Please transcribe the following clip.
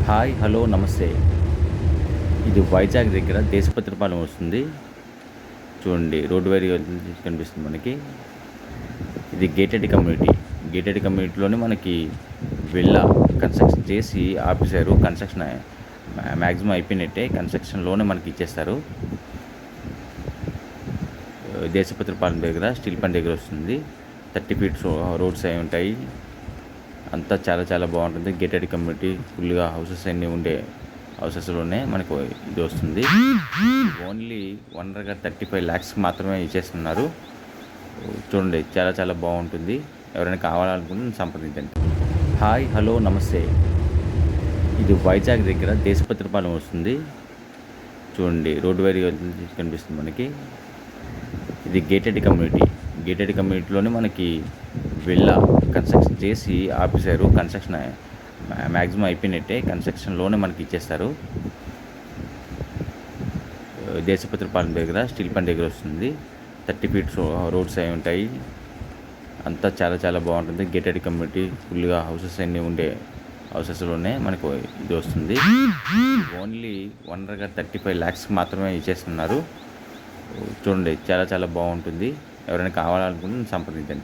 Hi hello నమస్తే. ఇది వైజాగ్ దగ్గర దేశపత్రిపాలెం వస్తుంది. చూడండి రోడ్డు వైపుగా కనిపిస్తుంది మనకి. ఇది గేటెడ్ కమ్యూనిటీ. గేటెడ్ కమ్యూనిటీలోనే మనకి విల్లా కన్స్ట్రక్షన్ చేసి ఆపేశారు. కన్స్ట్రక్షన్ మ్యాక్సిమం అయిపోయినట్టే. కన్స్ట్రక్షన్లోనే మనకి ఇచ్చేస్తారు. దేశపత్రిపాలెం దగ్గర స్టీల్ ప్లాంట్ దగ్గర వస్తుంది. 30 ఫీట్స్ రోడ్స్ అయి ఉంటాయి. అంతా చాలా చాలా బాగుంటుంది. గేటెడ్ కమ్యూనిటీ ఫుల్గా హౌసెస్ అన్నీ ఉండే హౌసెస్లోనే మనకు ఇది వస్తుంది. ఓన్లీ ఓనర్గా 35 lakhs మాత్రమే ఇచ్చేస్తున్నారు. చూడండి చాలా చాలా బాగుంటుంది. ఎవరైనా కావాలనుకుంటే సంప్రదించండి. హాయ్ హలో నమస్తే. ఇది వైజాగ్ దగ్గర దేశపత్రిపాలెం వస్తుంది. చూడండి రోడ్డు వైపుగా కనిపిస్తుంది మనకి. ఇది గేటెడ్ కమ్యూనిటీ. గేటెడ్ కమ్యూనిటీలోనే మనకి విల్లా కన్స్ట్రక్షన్ చేసి ఆపేశారు. కన్స్ట్రక్షన్ మ్యాక్సిమం అయిపోయినట్టే. కన్స్ట్రక్షన్లోనే మనకి ఇచ్చేస్తారు. దేశపత్రిపాలెం దగ్గర స్టీల్ ప్లాంట్ దగ్గర వస్తుంది. 30 ఫీట్స్ రోడ్స్ అయి ఉంటాయి. అంతా చాలా చాలా బాగుంటుంది. గేటెడ్ కమ్యూనిటీ ఫుల్గా హౌసెస్ అన్నీ ఉండే హౌసెస్లోనే మనకు ఇది వస్తుంది. ఓన్లీ ఓనర్గా 35 lakhs మాత్రమే ఇచ్చేస్తున్నారు. చూడండి చాలా చాలా బాగుంటుంది. ఎవరైనా కావాలనుకుంటే సంప్రదించండి.